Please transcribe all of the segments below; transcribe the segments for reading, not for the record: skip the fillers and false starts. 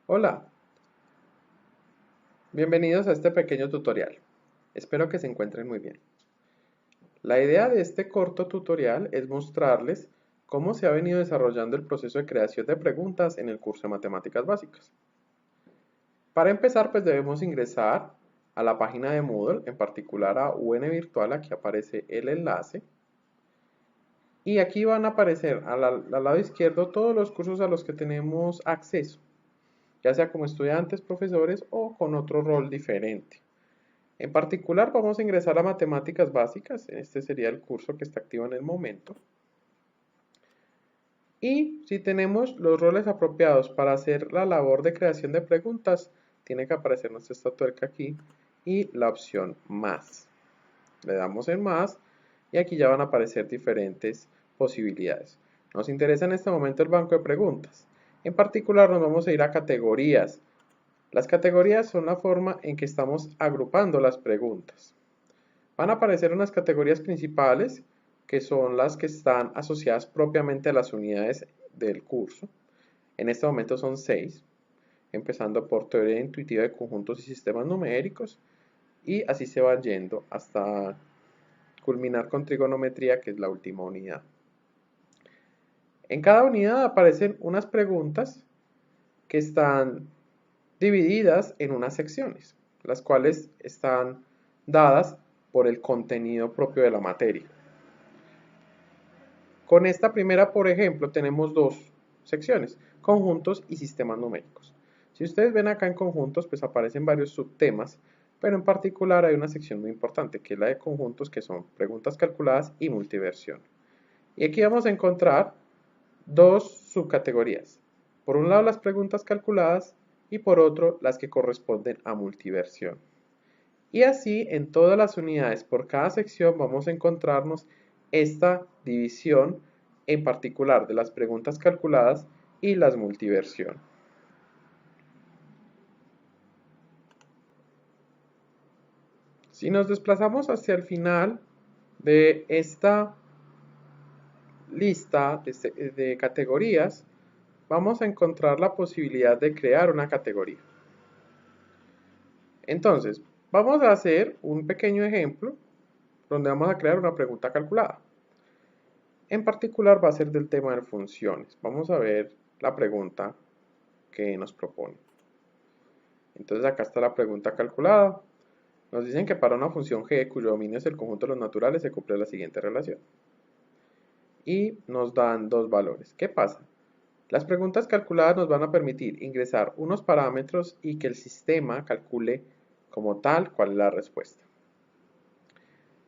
Hola, bienvenidos a este pequeño tutorial. Espero que se encuentren muy bien. La idea de este corto tutorial es mostrarles cómo se ha venido desarrollando el proceso de creación de preguntas en el curso de Matemáticas Básicas. Para empezar, pues debemos ingresar a la página de Moodle, en particular a UN Virtual, aquí aparece el enlace. Y aquí van a aparecer al lado izquierdo todos los cursos a los que tenemos acceso, ya sea como estudiantes, profesores o con otro rol diferente. En particular vamos a ingresar a matemáticas básicas, este sería el curso que está activo en el momento. Y si tenemos los roles apropiados para hacer la labor de creación de preguntas, tiene que aparecernos esta tuerca aquí y la opción más. Le damos en más y aquí ya van a aparecer diferentes posibilidades. Nos interesa en este momento el banco de preguntas. En particular nos vamos a ir a categorías. Las categorías son la forma en que estamos agrupando las preguntas. Van a aparecer unas categorías principales, que son las que están asociadas propiamente a las unidades del curso. En este momento son 6, empezando por teoría intuitiva de conjuntos y sistemas numéricos, y así se van yendo hasta culminar con trigonometría, que es la última unidad. En cada unidad aparecen unas preguntas que están divididas en unas secciones, las cuales están dadas por el contenido propio de la materia. Con esta primera, por ejemplo, tenemos dos secciones, conjuntos y sistemas numéricos. Si ustedes ven acá en conjuntos, pues aparecen varios subtemas, pero en particular hay una sección muy importante, que es la de conjuntos, que son preguntas calculadas y multiversión. Y aquí vamos a encontrar dos subcategorías. Por un lado las preguntas calculadas y por otro las que corresponden a multiversión. Y así en todas las unidades, por cada sección vamos a encontrarnos esta división en particular de las preguntas calculadas y las multiversión. Si nos desplazamos hacia el final de esta lista de categorías, vamos a encontrar la posibilidad de crear una categoría. Entonces, vamos a hacer un pequeño ejemplo donde vamos a crear una pregunta calculada. En particular va a ser del tema de funciones. Vamos a ver la pregunta que nos propone. Entonces acá está la pregunta calculada. Nos dicen que para una función g cuyo dominio es el conjunto de los naturales se cumple la siguiente relación. Y nos dan dos valores. ¿Qué pasa? Las preguntas calculadas nos van a permitir ingresar unos parámetros y que el sistema calcule como tal cuál es la respuesta.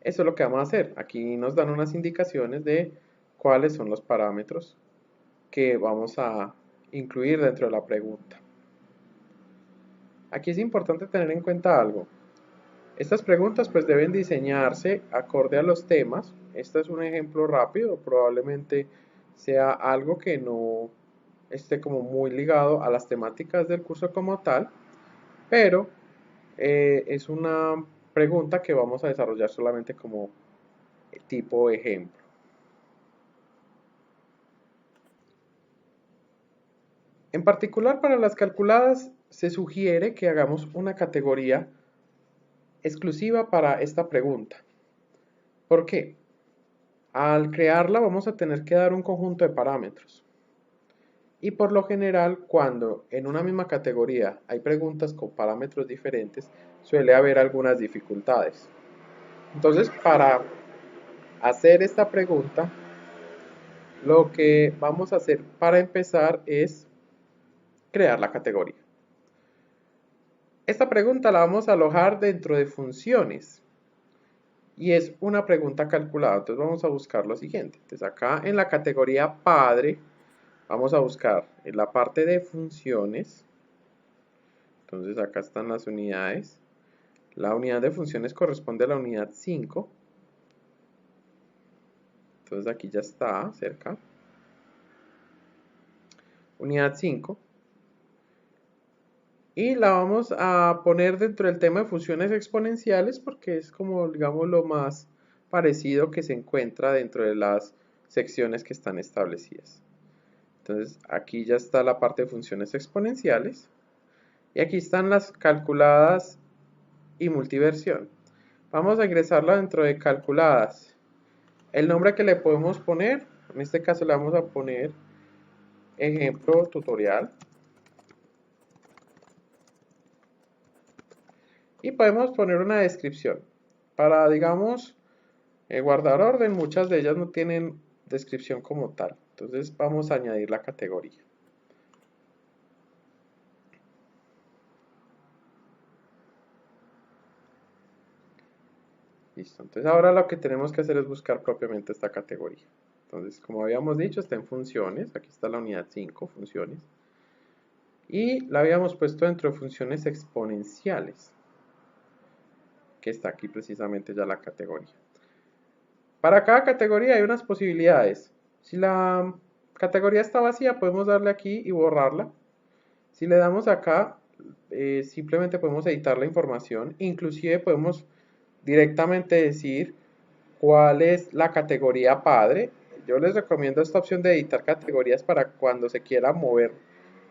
Eso es lo que vamos a hacer. Aquí nos dan unas indicaciones de cuáles son los parámetros que vamos a incluir dentro de la pregunta. Aquí es importante tener en cuenta algo. Estas preguntas pues deben diseñarse acorde a los temas. Este es un ejemplo rápido, probablemente sea algo que no esté como muy ligado a las temáticas del curso como tal, pero es una pregunta que vamos a desarrollar solamente como tipo ejemplo. En particular para las calculadas se sugiere que hagamos una categoría exclusiva para esta pregunta. ¿Por qué? Al crearla vamos a tener que dar un conjunto de parámetros. Y por lo general, cuando en una misma categoría hay preguntas con parámetros diferentes, suele haber algunas dificultades. Entonces, para hacer esta pregunta, lo que vamos a hacer para empezar es crear la categoría. Esta pregunta la vamos a alojar dentro de funciones y es una pregunta calculada. Entonces vamos a buscar lo siguiente. Entonces acá en la categoría padre vamos a buscar en la parte de funciones. Entonces acá están las unidades. La unidad de funciones corresponde a la unidad 5. Entonces aquí ya está cerca. Unidad 5. Y la vamos a poner dentro del tema de funciones exponenciales porque es como, digamos, lo más parecido que se encuentra dentro de las secciones que están establecidas. Entonces aquí ya está la parte de funciones exponenciales. Y aquí están las calculadas y multiversión. Vamos a ingresarla dentro de calculadas. El nombre que le podemos poner, en este caso le vamos a poner ejemplo tutorial. Y podemos poner una descripción. Para, digamos, guardar orden, muchas de ellas no tienen descripción como tal. Entonces vamos a añadir la categoría. Listo. Entonces ahora lo que tenemos que hacer es buscar propiamente esta categoría. Entonces, como habíamos dicho, está en funciones. Aquí está la unidad 5, funciones. Y la habíamos puesto dentro de funciones exponenciales, que está aquí precisamente ya la categoría. Para cada categoría hay unas posibilidades. Si la categoría está vacía, podemos darle aquí y borrarla. Si le damos acá, simplemente podemos editar la información. Inclusive podemos directamente decir cuál es la categoría padre. Yo les recomiendo esta opción de editar categorías para cuando se quiera mover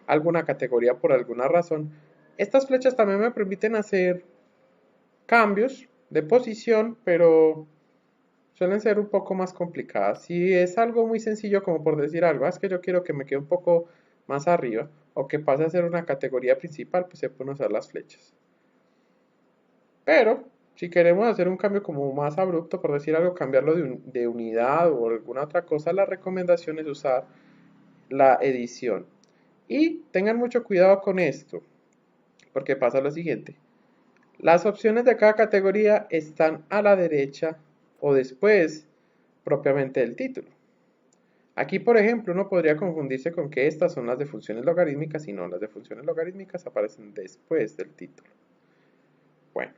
alguna categoría por alguna razón. Estas flechas también me permiten hacer cambios de posición, pero suelen ser un poco más complicadas. Si es algo muy sencillo como por decir algo, es que yo quiero que me quede un poco más arriba o que pase a ser una categoría principal, pues se pueden usar las flechas. Pero si queremos hacer un cambio como más abrupto, por decir algo, cambiarlo de unidad o alguna otra cosa, la recomendación es usar la edición. Y tengan mucho cuidado con esto, porque pasa lo siguiente. Las opciones de cada categoría están a la derecha o después propiamente del título. Aquí, por ejemplo, uno podría confundirse con que estas son las de funciones logarítmicas y no, las de funciones logarítmicas aparecen después del título. Bueno,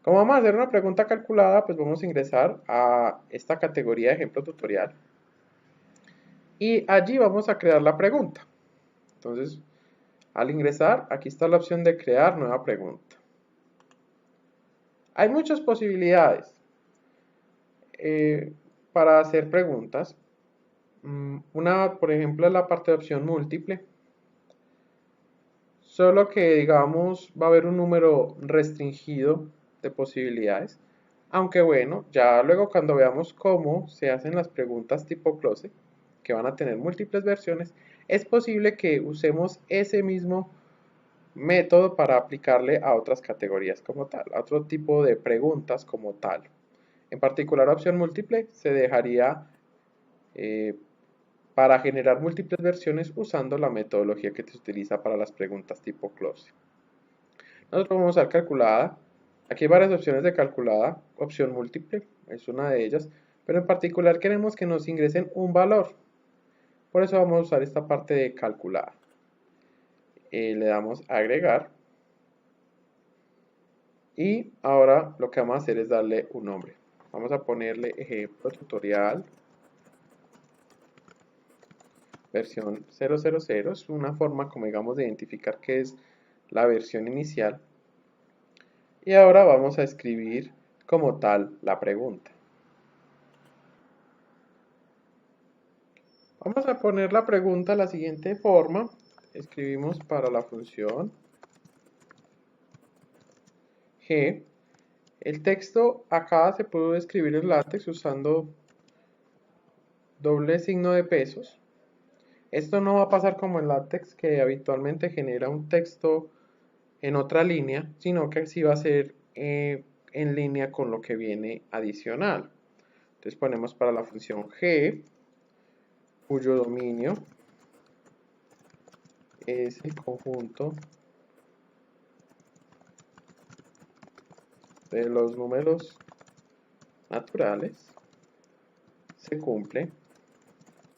como vamos a hacer una pregunta calculada, pues vamos a ingresar a esta categoría de ejemplo tutorial y allí vamos a crear la pregunta. Entonces, al ingresar, aquí está la opción de crear nueva pregunta. Hay muchas posibilidades para hacer preguntas. Una, por ejemplo, es la parte de opción múltiple. Solo que, digamos, va a haber un número restringido de posibilidades. Aunque bueno, ya luego cuando veamos cómo se hacen las preguntas tipo close, que van a tener múltiples versiones, es posible que usemos ese mismo método para aplicarle a otras categorías como tal, a otro tipo de preguntas como tal. En particular, opción múltiple se dejaría eh, para generar múltiples versiones usando la metodología que se utiliza para las preguntas tipo close. Nosotros vamos a usar calculada. Aquí hay varias opciones de calculada. Opción múltiple es una de ellas, pero en particular queremos que nos ingresen un valor. Por eso vamos a usar esta parte de calculada. Le damos a agregar. Y ahora lo que vamos a hacer es darle un nombre. Vamos a ponerle ejemplo tutorial versión 000. Es una forma como digamos de identificar qué es la versión inicial. Y ahora vamos a escribir como tal la pregunta. Vamos a poner la pregunta de la siguiente forma. Escribimos para la función G. El texto acá se puede escribir en látex usando doble signo de pesos. Esto no va a pasar como en LaTeX, que habitualmente genera un texto en otra línea, sino que sí va a ser en línea con lo que viene adicional. Entonces ponemos para la función G, cuyo dominio es el conjunto de los números naturales, se cumple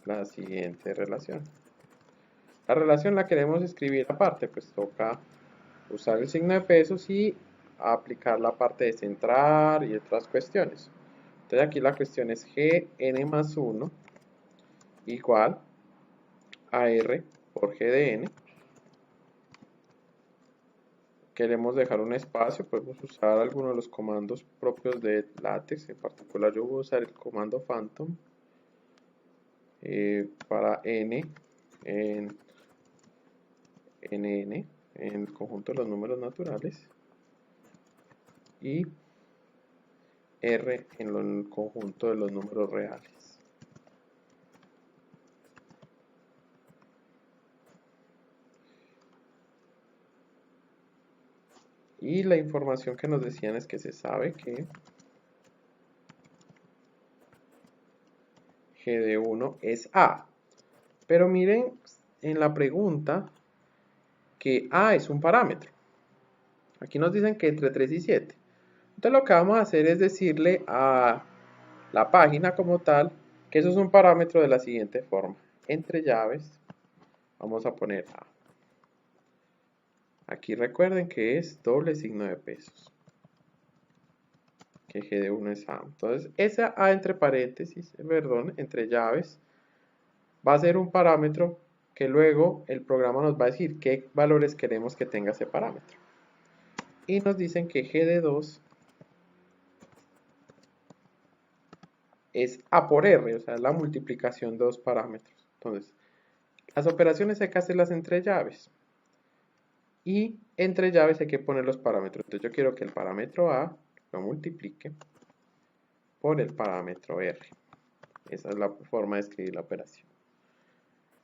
la siguiente relación. La relación la queremos escribir aparte, pues toca usar el signo de pesos y aplicar la parte de centrar y otras cuestiones. Entonces aquí la cuestión es gn más 1 igual a r por g de n. Queremos dejar un espacio, podemos usar alguno de los comandos propios de LaTeX. En particular yo voy a usar el comando phantom para n en nn. en el conjunto de los números naturales y R en el conjunto de los números reales. Y la información que nos decían es que se sabe que G de 1 es A. Pero miren en la pregunta que A es un parámetro. Aquí nos dicen que entre 3 y 7. Entonces lo que vamos a hacer es decirle a la página como tal que eso es un parámetro de la siguiente forma. Entre llaves vamos a poner A. Aquí recuerden que es doble signo de pesos. Que G de 1 es A. Entonces esa A entre paréntesis, perdón, entre llaves, va a ser un parámetro que luego el programa nos va a decir qué valores queremos que tenga ese parámetro. Y nos dicen que G de 2 es A por R, o sea, la multiplicación de dos parámetros. Entonces, las operaciones hay que hacerlas entre llaves. Y entre llaves hay que poner los parámetros. Entonces yo quiero que el parámetro A lo multiplique por el parámetro R. Esa es la forma de escribir la operación.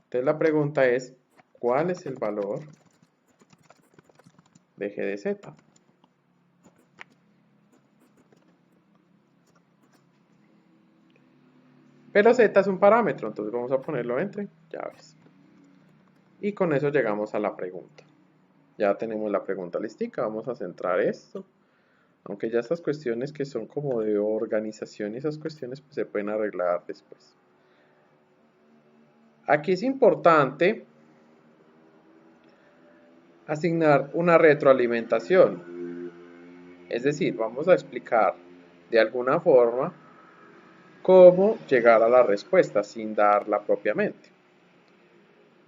Entonces la pregunta es, ¿cuál es el valor de G de Z? Pero Z es un parámetro, entonces vamos a ponerlo entre llaves. Y con eso llegamos a la pregunta. Ya tenemos la pregunta listica, vamos a centrar esto. Aunque ya estas cuestiones que son como de organización y esas cuestiones pues, se pueden arreglar después. Aquí es importante asignar una retroalimentación. Es decir, vamos a explicar de alguna forma cómo llegar a la respuesta sin darla propiamente.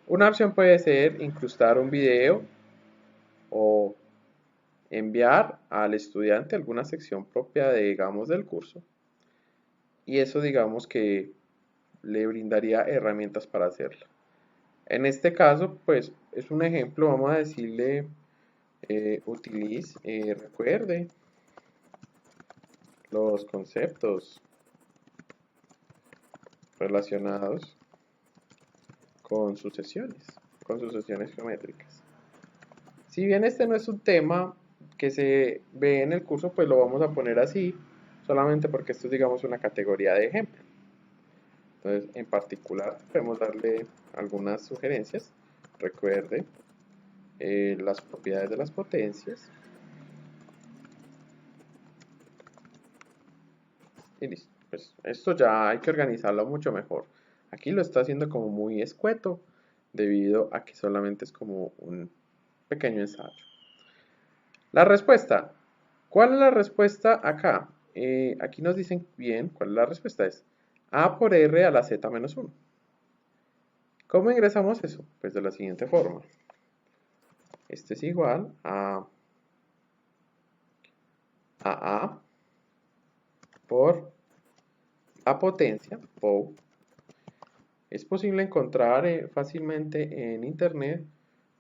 Una opción puede ser incrustar un video o enviar al estudiante alguna sección propia de, digamos, del curso. Y eso digamos que le brindaría herramientas para hacerlo. En este caso, pues es un ejemplo, vamos a decirle, utilice, recuerde los conceptos relacionados con sucesiones geométricas. Si bien este no es un tema que se ve en el curso, pues lo vamos a poner así, solamente porque esto es, digamos, una categoría de ejemplo. Entonces, en particular, podemos darle algunas sugerencias. Recuerde las propiedades de las potencias. Y listo. Pues esto ya hay que organizarlo mucho mejor. Aquí lo está haciendo como muy escueto, debido a que solamente es como un pequeño ensayo. La respuesta. ¿Cuál es la respuesta acá? Aquí nos dicen bien cuál es la respuesta. Es A por R a la Z menos 1. ¿Cómo ingresamos eso? Pues de la siguiente forma. Este es igual a A por la potencia, POW. Es posible encontrar fácilmente en internet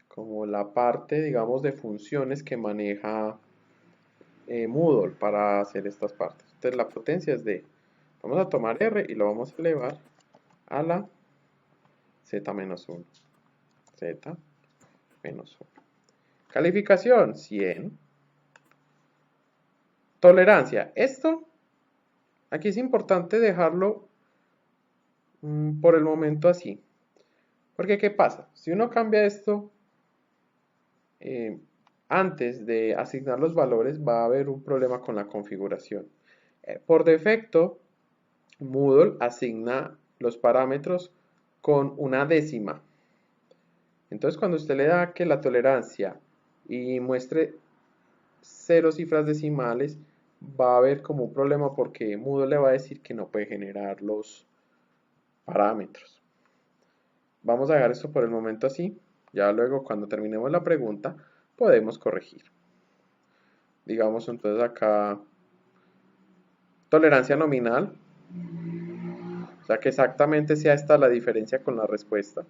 como la parte, digamos, de funciones que maneja Moodle para hacer estas partes. Entonces la potencia es de, vamos a tomar R y lo vamos a elevar a la Z menos 1. Z menos 1. Calificación 100. Tolerancia. Esto, aquí es importante dejarlo por el momento así. Porque ¿qué pasa? Si uno cambia esto antes de asignar los valores, va a haber un problema con la configuración. Por defecto, Moodle asigna los parámetros con una décima. Entonces, cuando usted le da que la tolerancia y muestre 0 cifras decimales, va a haber como un problema porque Moodle le va a decir que no puede generar los parámetros. Vamos a dejar esto por el momento así. Ya luego, cuando terminemos la pregunta, podemos corregir. Digamos entonces acá tolerancia nominal. O sea que exactamente sea esta la diferencia con la respuesta.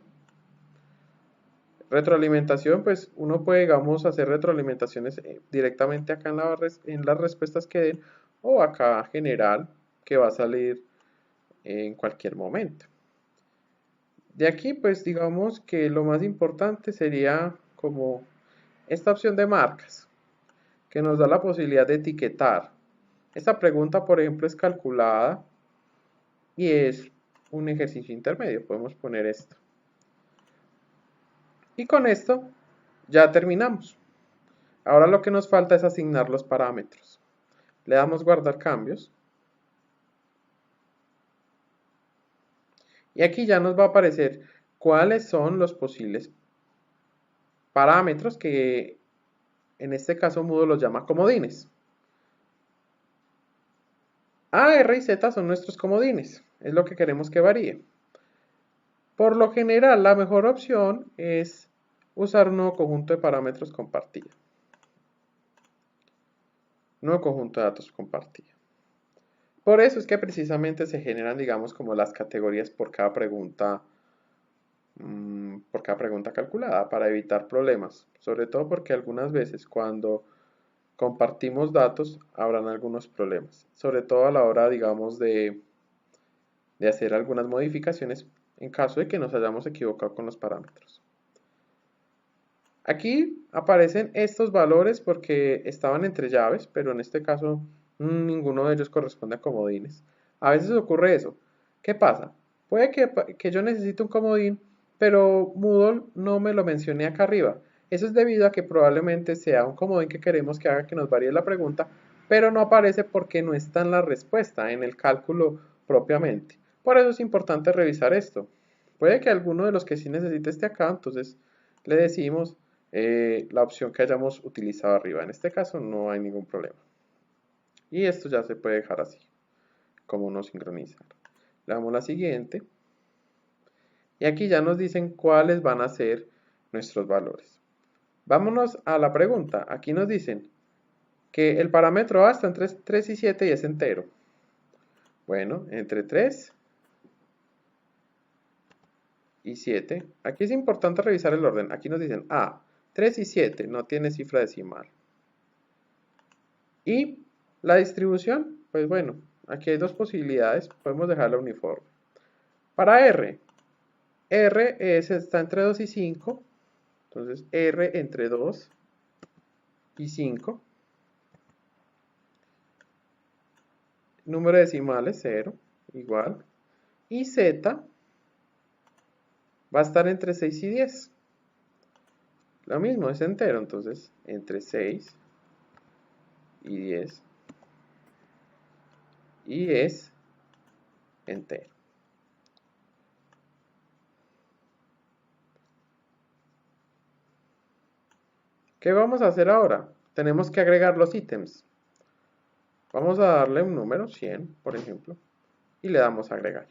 Retroalimentación, pues uno puede, digamos, hacer retroalimentaciones directamente acá en las respuestas que den o acá general, que va a salir en cualquier momento. De aquí, pues digamos que lo más importante sería como esta opción de marcas, que nos da la posibilidad de etiquetar. Esta pregunta, por ejemplo, es calculada y es un ejercicio intermedio. Podemos poner esto. Y con esto ya terminamos. Ahora lo que nos falta es asignar los parámetros. Le damos guardar cambios. Y aquí ya nos va a aparecer cuáles son los posibles parámetros que en este caso Moodle los llama comodines. A, R y Z son nuestros comodines. Es lo que queremos que varíe. Por lo general, la mejor opción es usar un nuevo conjunto de parámetros compartido. Nuevo conjunto de datos compartido. Por eso es que precisamente se generan, digamos, como las categorías por cada pregunta calculada para evitar problemas, sobre todo porque algunas veces cuando compartimos datos habrán algunos problemas, sobre todo a la hora, digamos, de hacer algunas modificaciones en caso de que nos hayamos equivocado con los parámetros. Aquí aparecen estos valores porque estaban entre llaves, pero en este caso ninguno de ellos corresponde a comodines. A veces ocurre eso. ¿Qué pasa? Puede que yo necesite un comodín, pero Moodle no me lo mencione acá arriba. Eso es debido a que probablemente sea un comodín que queremos que haga que nos varíe la pregunta, pero no aparece porque no está en la respuesta, en el cálculo propiamente. Por eso es importante revisar esto. Puede que alguno de los que sí necesite esté acá, entonces le decimos la opción que hayamos utilizado arriba. En este caso no hay ningún problema. Y esto ya se puede dejar así, como no sincronizar. Le damos la siguiente. Y aquí ya nos dicen cuáles van a ser nuestros valores. Vámonos a la pregunta. Aquí nos dicen que el parámetro A está entre 3 y 7 y es entero. Bueno, entre 3 y 7. Aquí es importante revisar el orden. Aquí nos dicen A, 3 y 7 no tiene cifra decimal. Y la distribución, pues bueno, aquí hay dos posibilidades, podemos dejarla uniforme. Para R está entre 2 y 5, entonces R entre 2 y 5. Número decimal es 0, igual. Y Z va a estar entre 6 y 10. Lo mismo, es entero, entonces entre 6 y 10. Y es entero. ¿Qué vamos a hacer ahora? Tenemos que agregar los ítems. Vamos a darle un número, 100, por ejemplo, y le damos a agregar.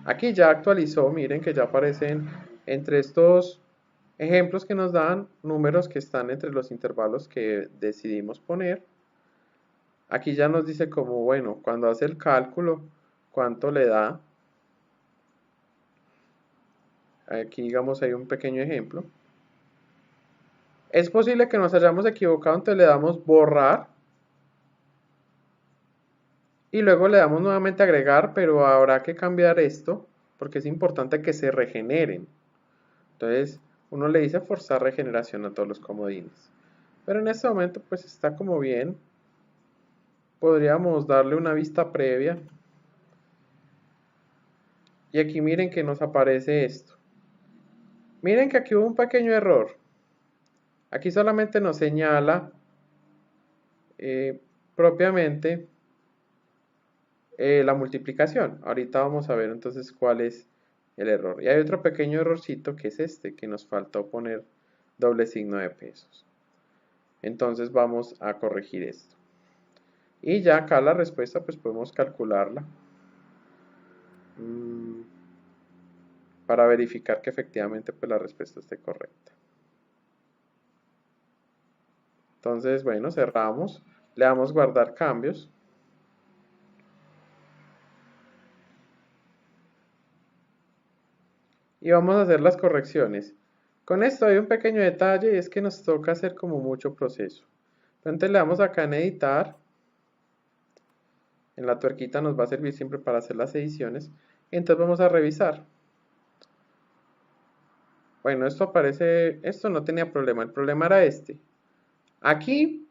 Aquí ya actualizó, miren que ya aparecen entre estos ejemplos que nos dan números que están entre los intervalos que decidimos poner. Aquí ya nos dice como, bueno, cuando hace el cálculo, cuánto le da. Aquí digamos hay un pequeño ejemplo. Es posible que nos hayamos equivocado, entonces le damos borrar. Y luego le damos nuevamente agregar, pero habrá que cambiar esto porque es importante que se regeneren. Entonces uno le dice forzar regeneración a todos los comodines. Pero en este momento pues está como bien. Podríamos darle una vista previa. Y aquí miren que nos aparece esto. Miren que aquí hubo un pequeño error. Aquí solamente nos señala propiamente la multiplicación. Ahorita vamos a ver entonces cuál es el error. Y hay otro pequeño errorcito que es este, que nos faltó poner doble signo de pesos. Entonces vamos a corregir esto. Y ya acá la respuesta pues podemos calcularla para verificar que efectivamente pues la respuesta esté correcta. Entonces bueno, cerramos, le damos guardar cambios. y vamos a hacer las correcciones. Con esto hay un pequeño detalle y es que nos toca hacer como mucho proceso. Entonces le damos acá en editar. En la tuerquita nos va a servir siempre para hacer las ediciones. Entonces vamos a revisar. Bueno, esto aparece, esto no tenía problema, el problema era este. Aquí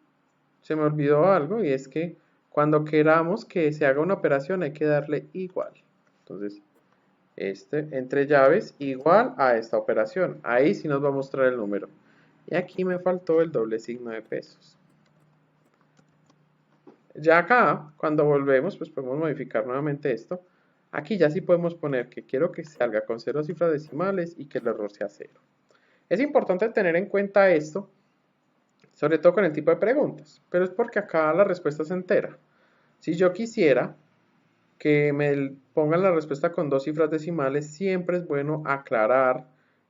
se me olvidó algo y es que cuando queramos que se haga una operación hay que darle igual. Entonces, entre llaves igual a esta operación. Ahí sí nos va a mostrar el número. Y aquí me faltó el doble signo de pesos. Ya acá, cuando volvemos, pues podemos modificar nuevamente esto. Aquí ya sí podemos poner que quiero que salga con 0 cifras decimales y que el error sea 0. Es importante tener en cuenta esto, sobre todo con el tipo de preguntas, pero es porque acá la respuesta es entera. Si yo quisiera que me pongan la respuesta con 2 cifras decimales, siempre es bueno aclarar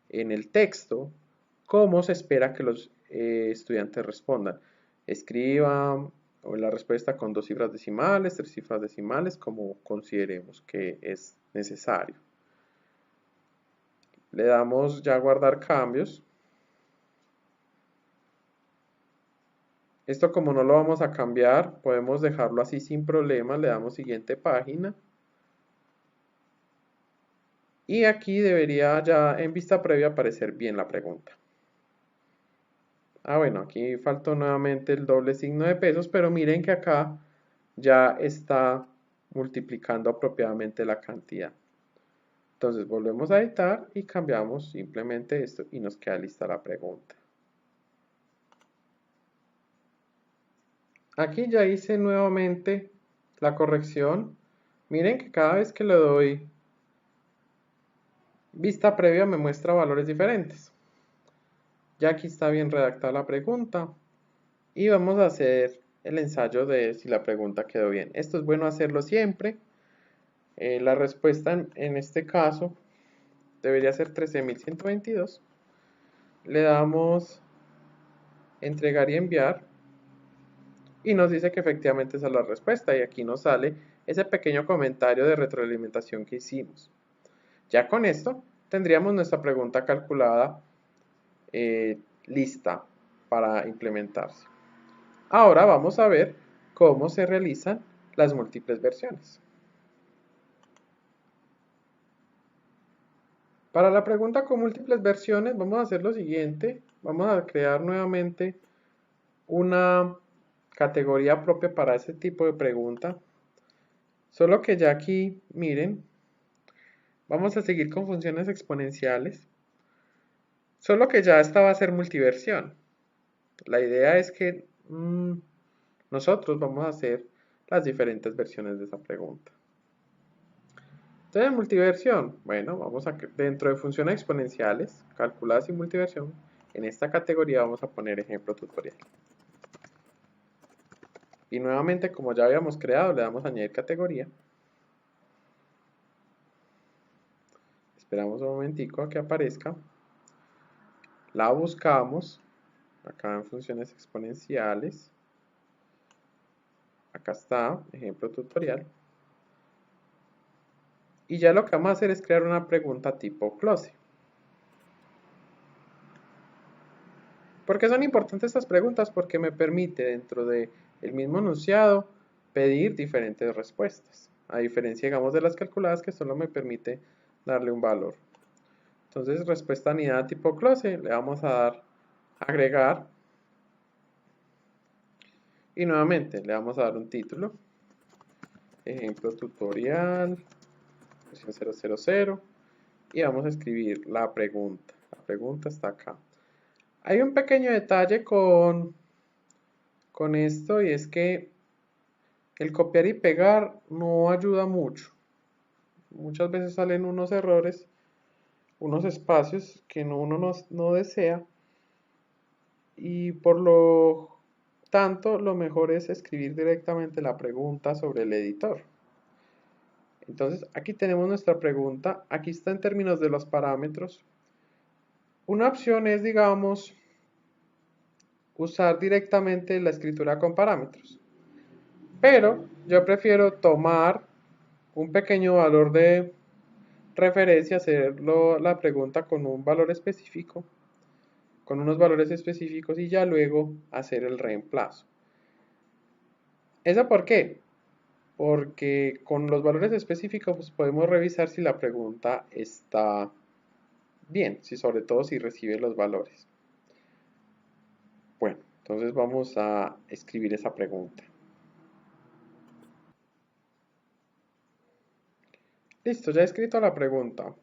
en el texto cómo se espera que los estudiantes respondan. Escriban la respuesta con 2 cifras decimales, 3 cifras decimales, como consideremos que es necesario. Le damos ya a guardar cambios. Esto como no lo vamos a cambiar, podemos dejarlo así sin problema. Le damos siguiente página. Y aquí debería ya en vista previa aparecer bien la pregunta. Bueno, aquí faltó nuevamente el doble signo de pesos, pero miren que acá ya está multiplicando apropiadamente la cantidad. Entonces volvemos a editar y cambiamos simplemente esto y nos queda lista la pregunta. Aquí ya hice nuevamente la corrección. Miren que cada vez que le doy vista previa me muestra valores diferentes. Ya aquí está bien redactada la pregunta y vamos a hacer el ensayo de si la pregunta quedó bien. Esto es bueno hacerlo siempre. La respuesta en este caso debería ser 13.122. Le damos entregar y enviar y nos dice que efectivamente esa es la respuesta y aquí nos sale ese pequeño comentario de retroalimentación que hicimos. Ya con esto tendríamos nuestra pregunta calculada lista para implementarse. Ahora vamos a ver cómo se realizan las múltiples versiones. Para la pregunta con múltiples versiones vamos a hacer lo siguiente. Vamos a crear nuevamente una categoría propia para ese tipo de pregunta. Solo que ya aquí, miren, vamos a seguir con funciones exponenciales. Solo que ya esta va a ser multiversión. La idea es que nosotros vamos a hacer las diferentes versiones de esa pregunta. Entonces, multiversión, bueno, vamos a, dentro de funciones exponenciales, calculadas y multiversión, en esta categoría vamos a poner ejemplo tutorial. Y nuevamente, como ya habíamos creado, le damos a añadir categoría. Esperamos un momentico a que aparezca. La buscamos, acá en funciones exponenciales. Acá está, ejemplo tutorial. Y ya lo que vamos a hacer es crear una pregunta tipo close. ¿Por qué son importantes estas preguntas? Porque me permite dentro del mismo enunciado pedir diferentes respuestas. A diferencia, digamos, de las calculadas que solo me permite darle un valor. Entonces, respuesta anidada tipo close, le vamos a dar agregar. Y nuevamente le vamos a dar un título. Ejemplo tutorial, versión 000. Y vamos a escribir la pregunta. La pregunta está acá. Hay un pequeño detalle con esto y es que el copiar y pegar no ayuda mucho. Muchas veces salen unos errores, unos espacios que uno no desea y por lo tanto lo mejor es escribir directamente la pregunta sobre el editor. Entonces aquí tenemos nuestra pregunta, aquí está en términos de los parámetros. Una opción es, digamos, usar directamente la escritura con parámetros. Pero yo prefiero tomar un pequeño valor de referencia a hacer la pregunta con un valor específico, con unos valores específicos y ya luego hacer el reemplazo. ¿Eso por qué? Porque con los valores específicos pues, podemos revisar si la pregunta está bien, sobre todo si recibe los valores. Bueno, entonces vamos a escribir esa pregunta. Listo, ya he escrito la pregunta.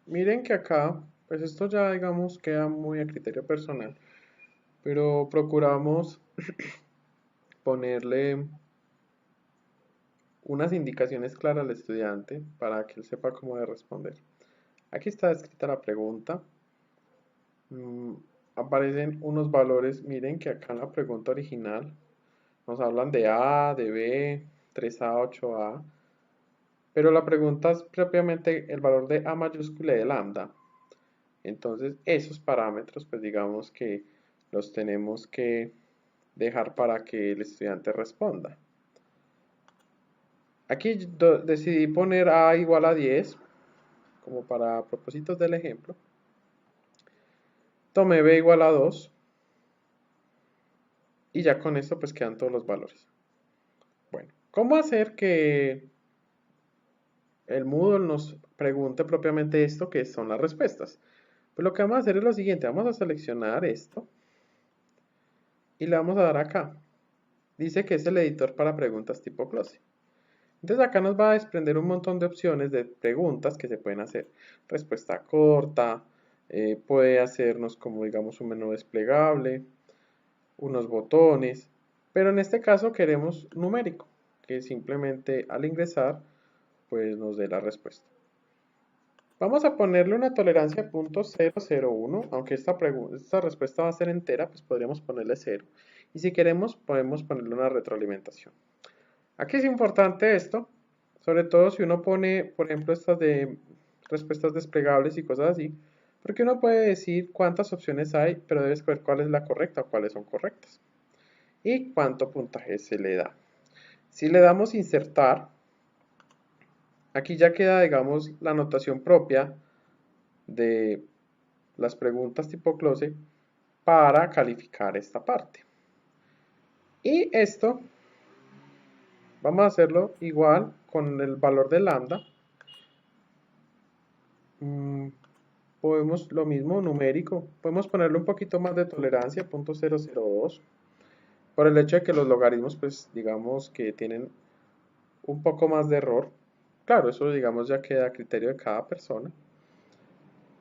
Miren que acá, pues esto ya digamos queda muy a criterio personal, pero procuramos ponerle unas indicaciones claras al estudiante para que él sepa cómo de responder. Aquí está escrita la pregunta. Aparecen unos valores, miren que acá en la pregunta original nos hablan de A, de B, 3A, 8A, pero la pregunta es propiamente el valor de A mayúscula y de lambda. Entonces esos parámetros pues digamos que los tenemos que dejar para que el estudiante responda. Aquí decidí poner A igual a 10 como para propósitos del ejemplo. Tomé B igual a 2 y ya con esto pues quedan todos los valores. Bueno, ¿cómo hacer que el Moodle nos pregunte propiamente esto que son las respuestas? Pues lo que vamos a hacer es lo siguiente, vamos a seleccionar esto y le vamos a dar acá. Dice que es el editor para preguntas tipo close. Entonces acá nos va a desprender un montón de opciones de preguntas que se pueden hacer. Respuesta corta, puede hacernos como digamos un menú desplegable, unos botones, pero en este caso queremos numérico, que simplemente al ingresar pues nos dé la respuesta. Vamos a ponerle una tolerancia de 0.001, aunque esta respuesta va a ser entera, pues podríamos ponerle 0. Y si queremos podemos ponerle una retroalimentación. Aquí es importante esto, sobre todo si uno pone, por ejemplo, estas de respuestas desplegables y cosas así, porque uno puede decir cuántas opciones hay, pero debe escoger cuál es la correcta o cuáles son correctas. Y cuánto puntaje se le da. Si le damos insertar, aquí ya queda, digamos, la anotación propia de las preguntas tipo close para calificar esta parte. Y esto vamos a hacerlo igual con el valor de lambda. Podemos lo mismo numérico, podemos ponerle un poquito más de tolerancia, 0.002, por el hecho de que los logaritmos pues digamos que tienen un poco más de error. Claro, eso digamos ya queda a criterio de cada persona.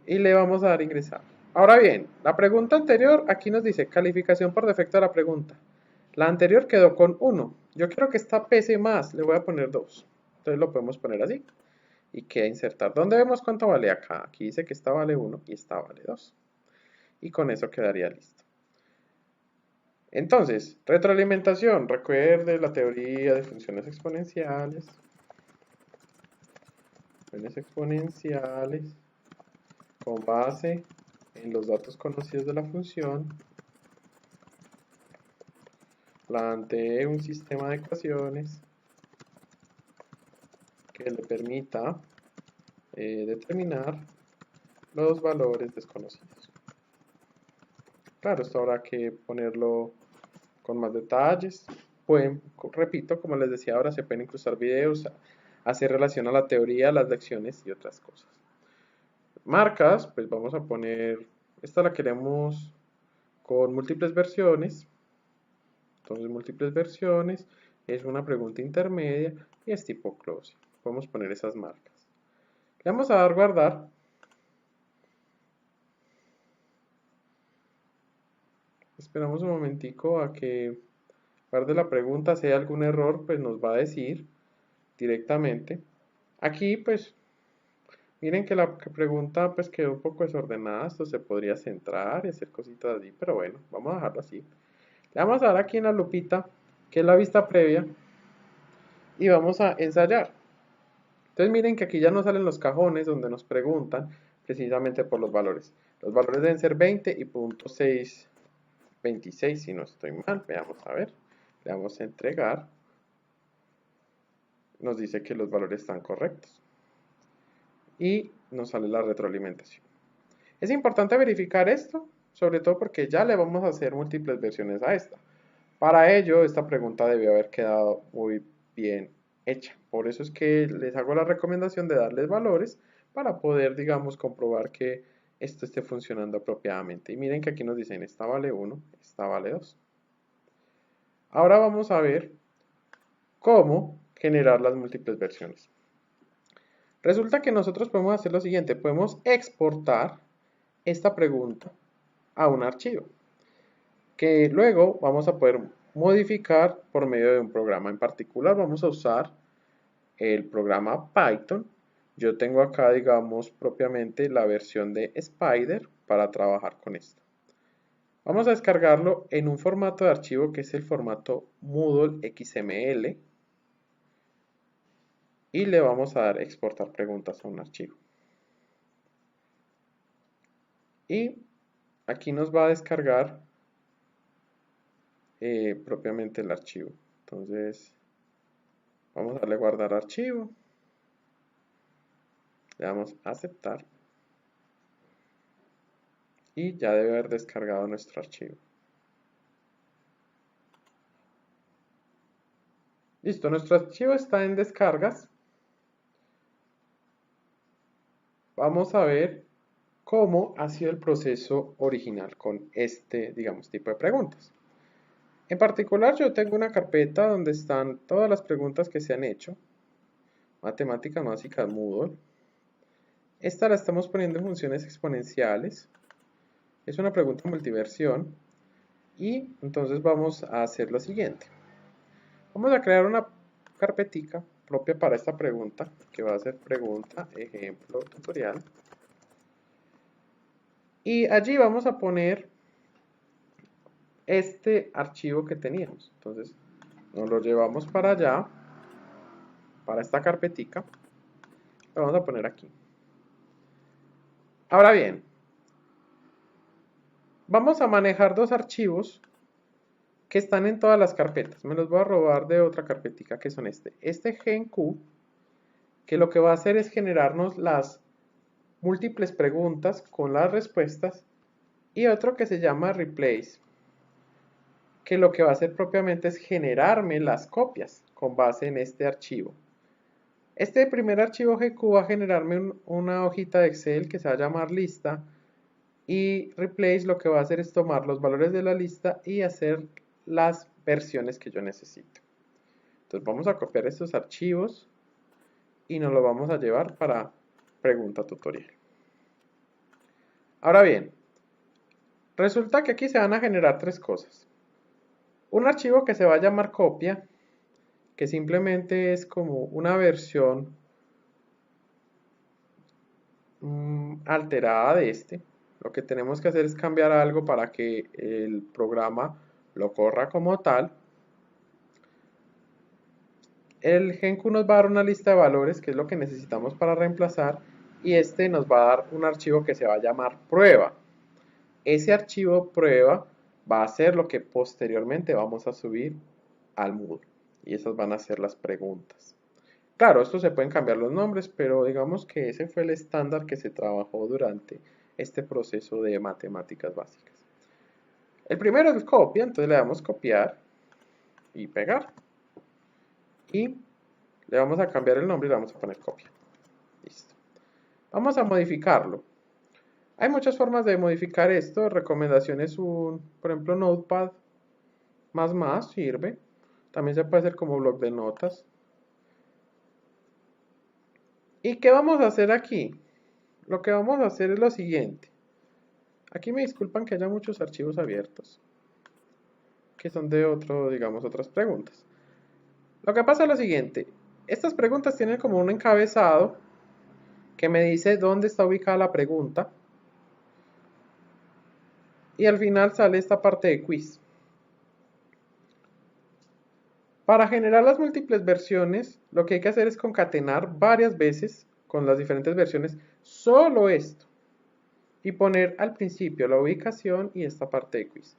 Y le vamos a dar ingresar. Ahora bien, la pregunta anterior aquí nos dice calificación por defecto de la pregunta. La anterior quedó con 1. Yo quiero que esta pese más, le voy a poner 2. Entonces lo podemos poner así. Y queda insertar. ¿Dónde vemos cuánto vale acá? Aquí dice que esta vale 1 y esta vale 2. Y con eso quedaría listo. Entonces, retroalimentación. Recuerde la teoría de funciones exponenciales. Funciones exponenciales con base en los datos conocidos de la función. Plantee un sistema de ecuaciones que le permita determinar los valores desconocidos. Claro, esto habrá que ponerlo con más detalles. Pueden, repito, como les decía ahora, se pueden incrustar videos, hacer relación a la teoría, las lecciones y otras cosas. Marcas, pues vamos a poner, esta la queremos con múltiples versiones. Entonces, múltiples versiones es una pregunta intermedia y es tipo close. Podemos poner esas marcas. Le vamos a dar guardar. Esperamos un momentico a que guarde la pregunta. Si hay algún error, pues nos va a decir directamente. Aquí, pues, miren que la pregunta pues quedó un poco desordenada. Esto se podría centrar y hacer cositas así, pero bueno, vamos a dejarlo así. Le vamos a dar aquí en la lupita, que es la vista previa, y vamos a ensayar. Entonces miren que aquí ya nos salen los cajones donde nos preguntan precisamente por los valores. Los valores deben ser 20 y .626 si no estoy mal. Veamos a ver. Le vamos a entregar. Nos dice que los valores están correctos. Y nos sale la retroalimentación. Es importante verificar esto, sobre todo porque ya le vamos a hacer múltiples versiones a esta. Para ello, esta pregunta debió haber quedado muy bien hecha. Por eso es que les hago la recomendación de darles valores para poder, digamos, comprobar que esto esté funcionando apropiadamente. Y miren que aquí nos dicen, esta vale 1, esta vale 2. Ahora vamos a ver cómo generar las múltiples versiones. Resulta que nosotros podemos hacer lo siguiente, podemos exportar esta pregunta a un archivo que luego vamos a poder modificar por medio de un programa. En particular vamos a usar el programa Python. Yo tengo acá, digamos, propiamente la versión de Spider para trabajar con esto. Vamos a descargarlo en un formato de archivo que es el formato Moodle XML y le vamos a dar exportar preguntas a un archivo. Y aquí nos va a descargar propiamente el archivo. Entonces vamos a darle guardar archivo, le damos a aceptar y ya debe haber descargado nuestro archivo. Listo, nuestro archivo está en descargas. Vamos a ver cómo ha sido el proceso original con este, digamos, tipo de preguntas. En particular, yo tengo una carpeta donde están todas las preguntas que se han hecho. Matemáticas básicas Moodle. Esta la estamos poniendo en funciones exponenciales. Es una pregunta multiversión. Y entonces vamos a hacer lo siguiente. Vamos a crear una carpetica propia para esta pregunta, que va a ser pregunta, ejemplo, tutorial. Y allí vamos a poner este archivo que teníamos. Entonces nos lo llevamos para allá, para esta carpetica. Lo vamos a poner aquí. Ahora bien, vamos a manejar dos archivos que están en todas las carpetas. Me los voy a robar de otra carpetica que son este. Este GenQ, que lo que va a hacer es generarnos las múltiples preguntas con las respuestas. Y otro que se llama Replace, que lo que va a hacer propiamente es generarme las copias con base en este archivo. Este primer archivo GQ va a generarme una hojita de Excel que se va a llamar lista, y Replace lo que va a hacer es tomar los valores de la lista y hacer las versiones que yo necesito. Entonces vamos a copiar estos archivos y nos los vamos a llevar para pregunta tutorial. Ahora bien, resulta que aquí se van a generar tres cosas. Un archivo que se va a llamar copia, que simplemente es como una versión alterada de este. Lo que tenemos que hacer es cambiar algo para que el programa lo corra como tal. El GenQ nos va a dar una lista de valores, que es lo que necesitamos para reemplazar, y este nos va a dar un archivo que se va a llamar prueba. Ese archivo prueba va a ser lo que posteriormente vamos a subir al Moodle, y esas van a ser las preguntas. Claro, esto se pueden cambiar los nombres, pero digamos que ese fue el estándar que se trabajó durante este proceso de matemáticas básicas. El primero es copia, entonces le damos copiar y pegar. Y le vamos a cambiar el nombre y le vamos a poner copia. Listo. Vamos a modificarlo. Hay muchas formas de modificar esto. Recomendaciones, por ejemplo, Notepad ++ sirve. También se puede hacer como bloc de notas. ¿Y qué vamos a hacer aquí? Lo que vamos a hacer es lo siguiente. Aquí me disculpan que haya muchos archivos abiertos, que son de digamos, otras preguntas. Lo que pasa es lo siguiente. Estas preguntas tienen como un encabezado que me dice dónde está ubicada la pregunta. Y al final sale esta parte de quiz. Para generar las múltiples versiones, lo que hay que hacer es concatenar varias veces con las diferentes versiones solo esto. Y poner al principio la ubicación y esta parte de quiz.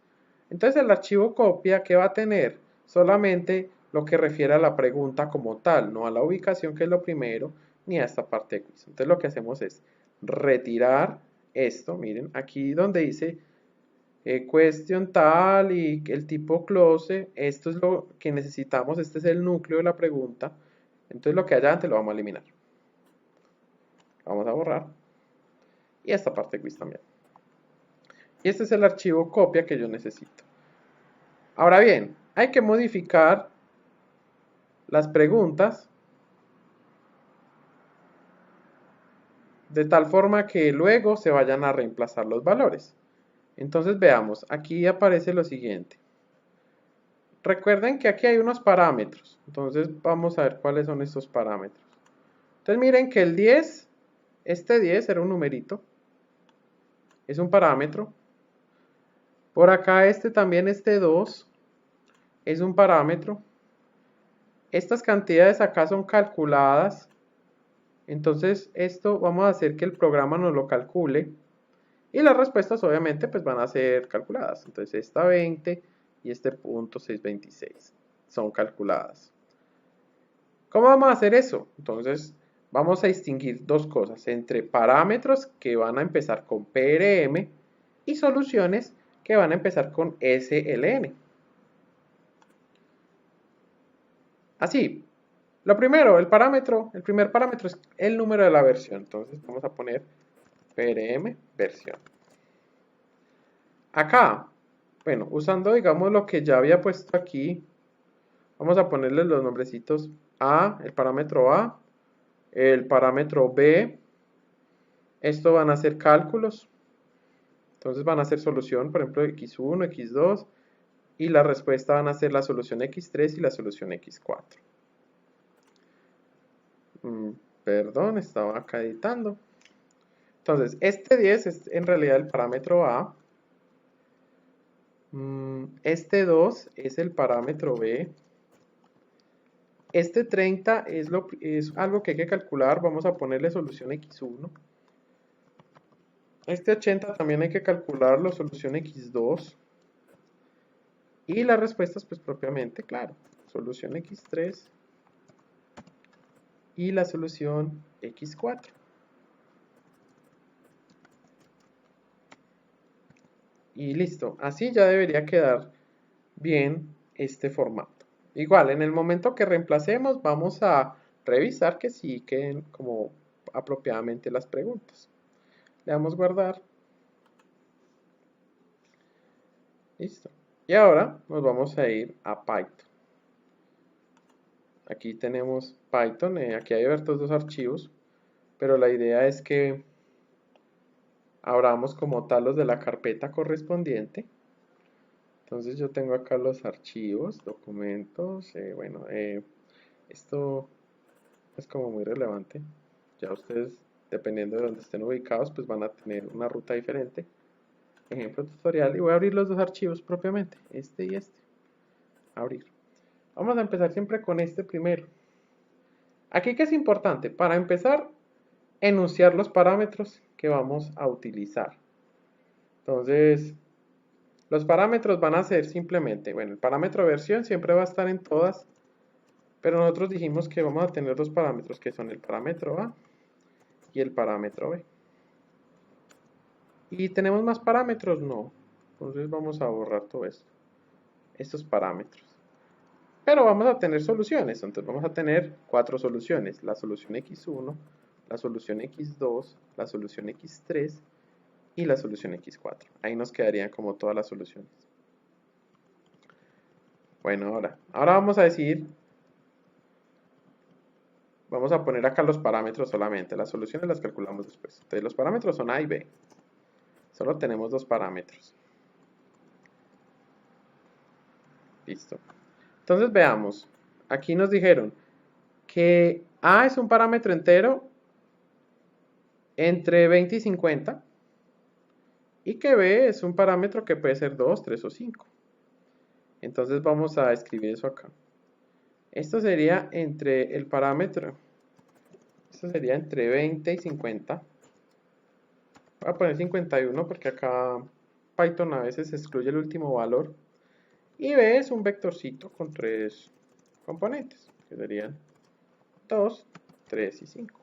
Entonces el archivo copia, ¿qué va a tener? Solamente lo que refiere a la pregunta como tal, no a la ubicación, que es lo primero, ni a esta parte de quiz. Entonces lo que hacemos es retirar esto. Miren, aquí donde dice question tal y el tipo close, esto es lo que necesitamos, este es el núcleo de la pregunta. Entonces lo que haya antes lo vamos a eliminar. Vamos a borrar. Y esta parte quiz también. Y este es el archivo copia que yo necesito. Ahora bien, hay que modificar las preguntas de tal forma que luego se vayan a reemplazar los valores. Entonces veamos, aquí aparece lo siguiente. Recuerden que aquí hay unos parámetros. Entonces vamos a ver cuáles son estos parámetros. Entonces miren que el 10, este 10 era un numerito. Es un parámetro. Por acá también este 2 es un parámetro. Estas cantidades acá son calculadas. Entonces esto vamos a hacer que el programa nos lo calcule. Y las respuestas obviamente pues van a ser calculadas. Entonces esta 20 y este punto 626 son calculadas. ¿Cómo vamos a hacer eso? Entonces vamos a distinguir dos cosas entre parámetros que van a empezar con PRM y soluciones que van a empezar con SLN. Así, lo primero, el primer parámetro es el número de la versión. Entonces vamos a poner PRM versión. Acá, bueno, usando digamos lo que ya había puesto aquí, vamos a ponerle los nombrecitos A, el parámetro B, esto van a ser cálculos, entonces van a ser solución, por ejemplo, x1, x2, y la respuesta van a ser la solución x3 y la solución x4. Perdón, estaba acá editando. Entonces, este 10 es en realidad el parámetro A. Este 2 es el parámetro B. Este 30 es algo que hay que calcular. Vamos a ponerle solución x1. Este 80 también hay que calcularlo, solución x2. Y las respuestas, pues propiamente, claro, solución x3 y la solución x4. Y listo, así ya debería quedar bien este formato. Igual, en el momento que reemplacemos, vamos a revisar que sí queden como apropiadamente las preguntas. Le damos guardar. Listo. Y ahora nos vamos a ir a Python. Aquí tenemos Python, aquí hay abiertos dos archivos, pero la idea es que abramos como tal los de la carpeta correspondiente. Entonces yo tengo acá los archivos, documentos, bueno, esto es como muy relevante. Ya ustedes, dependiendo de donde estén ubicados, pues van a tener una ruta diferente. Ejemplo tutorial, y voy a abrir los dos archivos propiamente, este y este. Abrir. Vamos a empezar siempre con este primero. Aquí, ¿qué es importante? Para empezar, enunciar los parámetros que vamos a utilizar. Entonces, los parámetros van a ser simplemente, bueno, el parámetro versión siempre va a estar en todas, pero nosotros dijimos que vamos a tener dos parámetros, que son el parámetro A y el parámetro B. ¿Y tenemos más parámetros? No. Entonces vamos a borrar todo esto, estos parámetros. Pero vamos a tener soluciones, entonces vamos a tener 4 soluciones, la solución x1, la solución x2, la solución x3 y la solución x4. Ahí nos quedarían como todas las soluciones. Bueno, ahora vamos a decir, vamos a poner acá los parámetros solamente, las soluciones las calculamos después. Entonces los parámetros son A y B, solo tenemos dos parámetros. Listo. Entonces veamos, aquí nos dijeron que A es un parámetro entero entre 20 y 50 y que B es un parámetro que puede ser 2, 3 o 5. Entonces vamos a escribir eso acá. Esto sería entre el parámetro, esto sería entre 20 y 50. Voy a poner 51 porque acá Python a veces excluye el último valor. Y B es un vectorcito con 3 componentes, que serían 2, 3 y 5.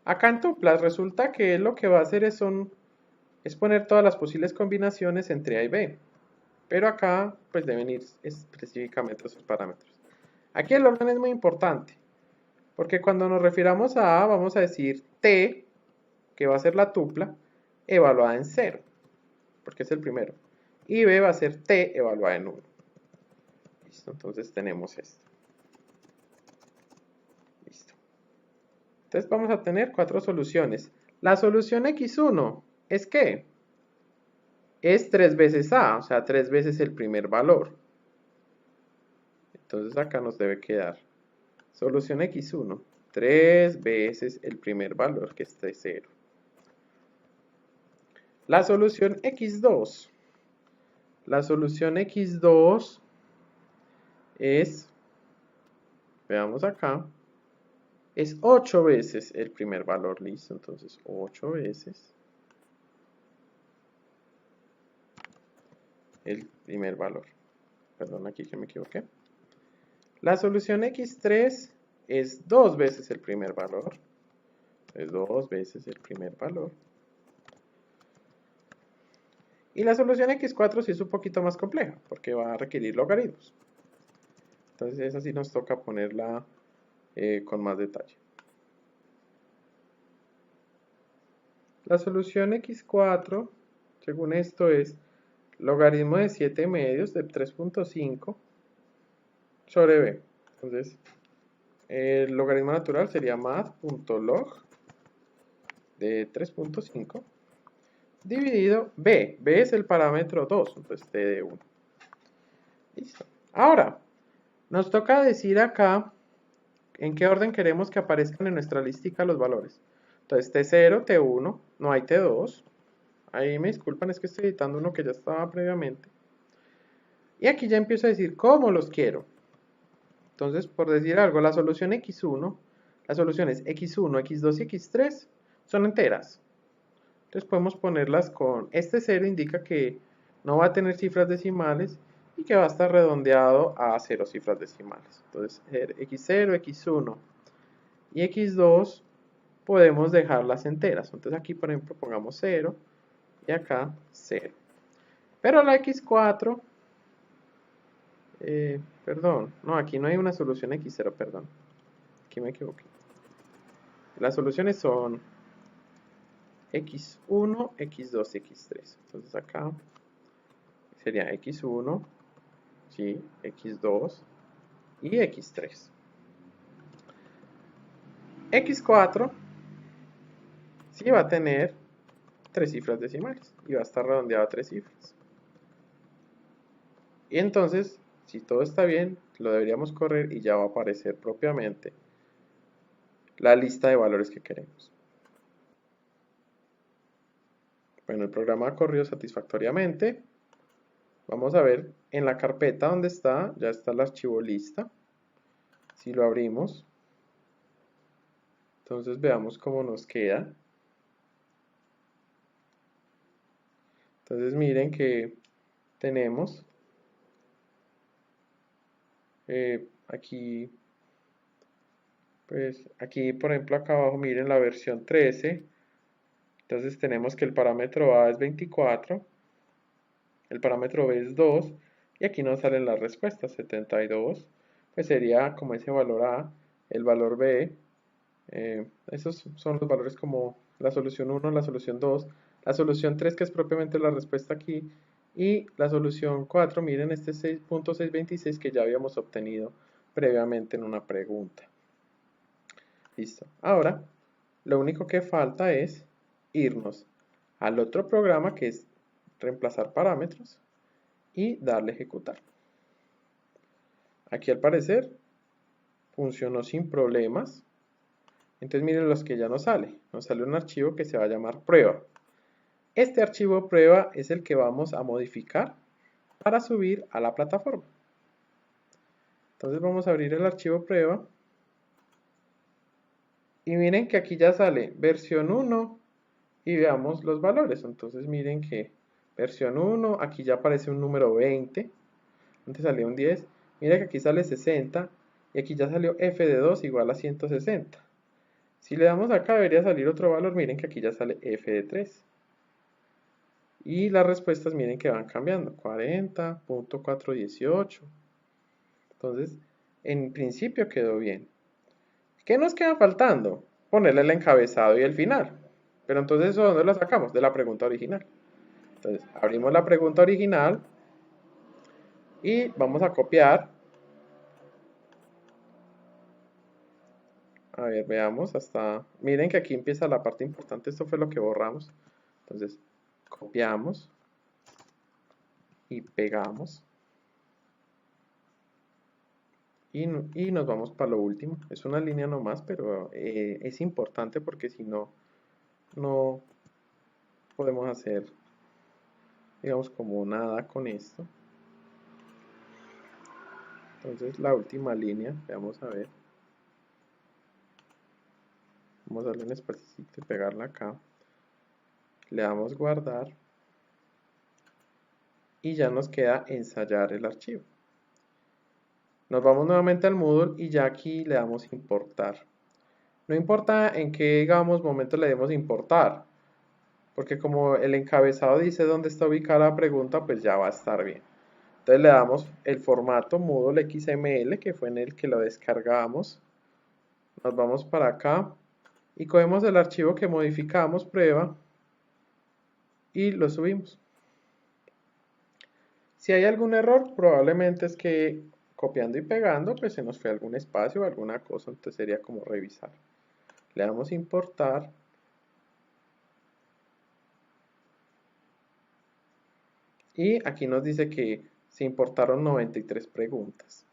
Acá en tuplas resulta que lo que va a hacer es poner todas las posibles combinaciones entre A y B. Pero acá pues deben ir específicamente esos parámetros. Aquí el orden es muy importante, porque cuando nos refiramos a A vamos a decir T, que va a ser la tupla, evaluada en 0, porque es el primero. Y B va a ser T evaluada en 1. Listo, entonces tenemos esto. Listo. Entonces vamos a tener 4 soluciones. La solución x1 es ¿qué? Es 3 veces A, o sea, 3 veces el primer valor. Entonces acá nos debe quedar solución x1, 3 veces el primer valor, que es 0. La solución x2. La solución x2 es, veamos acá, es 8 veces el primer valor, listo, entonces 8 veces el primer valor. Perdón, aquí que me equivoqué. La solución x3 es 2 veces el primer valor. Es 2 veces el primer valor. Y la solución x4 sí es un poquito más compleja, porque va a requerir logaritmos. Entonces esa sí nos toca ponerla con más detalle. La solución x4, según esto, es logaritmo de 7 medios de 3.5 sobre b. Entonces, el logaritmo natural sería math.log de 3.5 dividido b. B es el parámetro 2, entonces t de 1. Listo. Ahora, nos toca decir acá en qué orden queremos que aparezcan en nuestra listica los valores. Entonces, t0, t1, no hay t2. Ahí me disculpan, es que estoy editando uno que ya estaba previamente. Y aquí ya empiezo a decir cómo los quiero. Entonces, por decir algo, la solución x1, las soluciones x1, x2 y x3 son enteras. Entonces podemos ponerlas con, este 0 indica que no va a tener cifras decimales y que va a estar redondeado a 0 cifras decimales. Entonces, x0, x1 y x2 podemos dejarlas enteras. Entonces aquí, por ejemplo, pongamos 0 y acá 0. Pero la x4, perdón, no, aquí no hay una solución x0, perdón. Aquí me equivoqué. Las soluciones son x1, x2 y x3. Entonces acá sería x1, ¿sí? x2 y x3. x4 sí va a tener 3 cifras decimales y va a estar redondeado a 3 cifras. Y entonces, si todo está bien, lo deberíamos correr y ya va a aparecer propiamente la lista de valores que queremos. Bueno, el programa ha corrido satisfactoriamente. Vamos a ver en la carpeta donde está, ya está el archivo lista. Si lo abrimos, entonces veamos cómo nos queda. Entonces miren que tenemos aquí, pues aquí por ejemplo acá abajo miren la versión 13. Entonces tenemos que el parámetro A es 24, el parámetro B es 2 y aquí nos salen las respuestas, 72, pues sería como ese valor A, el valor B, esos son los valores como la solución 1, la solución 2, la solución 3 que es propiamente la respuesta aquí y la solución 4, miren este 6.626 que ya habíamos obtenido previamente en una pregunta. Listo, ahora lo único que falta es irnos al otro programa que es reemplazar parámetros y darle ejecutar. Aquí al parecer funcionó sin problemas. Entonces miren los que ya nos sale. Nos sale un archivo que se va a llamar prueba. Este archivo prueba es el que vamos a modificar para subir a la plataforma. Entonces vamos a abrir el archivo prueba. Y miren que aquí ya sale versión 1 y veamos los valores. Entonces miren que versión 1, aquí ya aparece un número 20, antes salía un 10, mira que aquí sale 60 y aquí ya salió f de 2 igual a 160. Si le damos acá debería salir otro valor, miren que aquí ya sale f de 3. Y las respuestas miren que van cambiando, 40.418. Entonces, en principio quedó bien. ¿Qué nos queda faltando? Ponerle el encabezado y el final. Pero entonces, ¿eso dónde lo sacamos? De la pregunta original. Entonces, abrimos la pregunta original y vamos a copiar. A ver, veamos hasta... Miren que aquí empieza la parte importante, esto fue lo que borramos. Entonces, copiamos y pegamos. Y nos vamos para lo último. Es una línea nomás, pero es importante porque si no, no podemos hacer, digamos, como nada con esto. Entonces, la última línea, veamos a ver. Vamos a darle un espacio y pegarla acá. Le damos guardar. Y ya nos queda ensayar el archivo. Nos vamos nuevamente al Moodle y ya aquí le damos importar. No importa en qué, digamos, momento le demos importar, porque como el encabezado dice dónde está ubicada la pregunta, pues ya va a estar bien. Entonces le damos el formato Moodle XML, que fue en el que lo descargamos. Nos vamos para acá y cogemos el archivo que modificamos, prueba, y lo subimos. Si hay algún error, probablemente es que copiando y pegando, pues se nos fue algún espacio o alguna cosa, entonces sería como revisar. Le damos importar. Y aquí nos dice que se importaron 93 preguntas.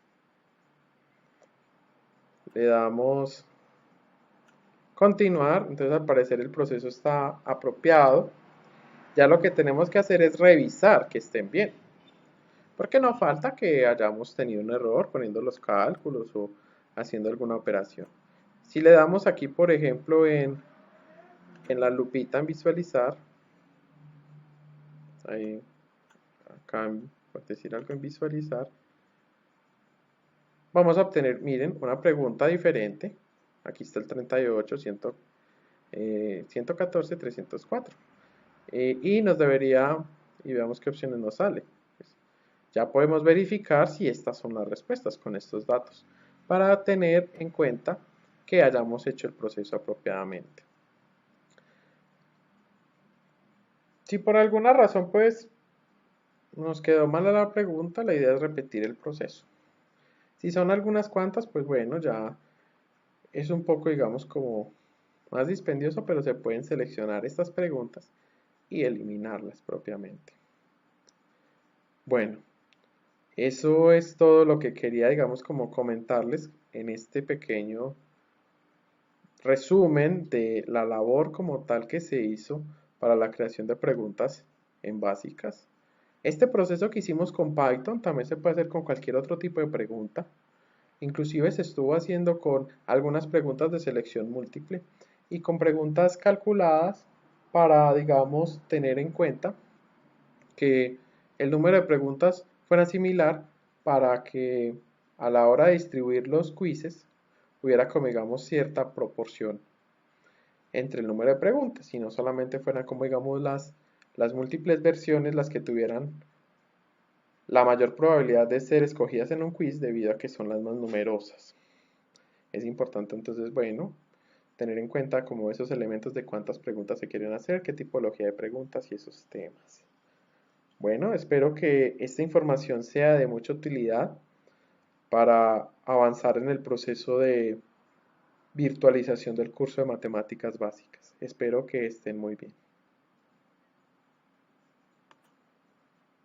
Le damos continuar, entonces al parecer el proceso está apropiado. Ya lo que tenemos que hacer es revisar que estén bien. Porque no falta que hayamos tenido un error poniendo los cálculos o haciendo alguna operación. Si le damos aquí, por ejemplo, en la lupita en visualizar, ahí, acá, por decir algo en visualizar, vamos a obtener, miren, una pregunta diferente. Aquí está el 38, 114, 304. Y nos debería, y veamos qué opciones nos sale. Pues, ya podemos verificar si estas son las respuestas con estos datos, para tener en cuenta que hayamos hecho el proceso apropiadamente. Si por alguna razón pues nos quedó mala la pregunta, la idea es repetir el proceso. Si son algunas cuantas, pues bueno, ya es un poco, digamos, como más dispendioso, pero se pueden seleccionar estas preguntas y eliminarlas propiamente. Bueno, eso es todo lo que quería, digamos, como comentarles en este pequeño resumen de la labor como tal que se hizo para la creación de preguntas en básicas. Este proceso que hicimos con Python también se puede hacer con cualquier otro tipo de pregunta. Inclusive se estuvo haciendo con algunas preguntas de selección múltiple y con preguntas calculadas para, digamos, tener en cuenta que el número de preguntas fuera similar para que a la hora de distribuir los quizzes hubiera como, digamos, cierta proporción entre el número de preguntas y no solamente fueran como, digamos, las múltiples versiones las que tuvieran la mayor probabilidad de ser escogidas en un quiz debido a que son las más numerosas. Es importante entonces, bueno, tener en cuenta como esos elementos de cuántas preguntas se quieren hacer, qué tipología de preguntas y esos temas. Bueno, espero que esta información sea de mucha utilidad para avanzar en el proceso de virtualización del curso de matemáticas básicas. Espero que estén muy bien.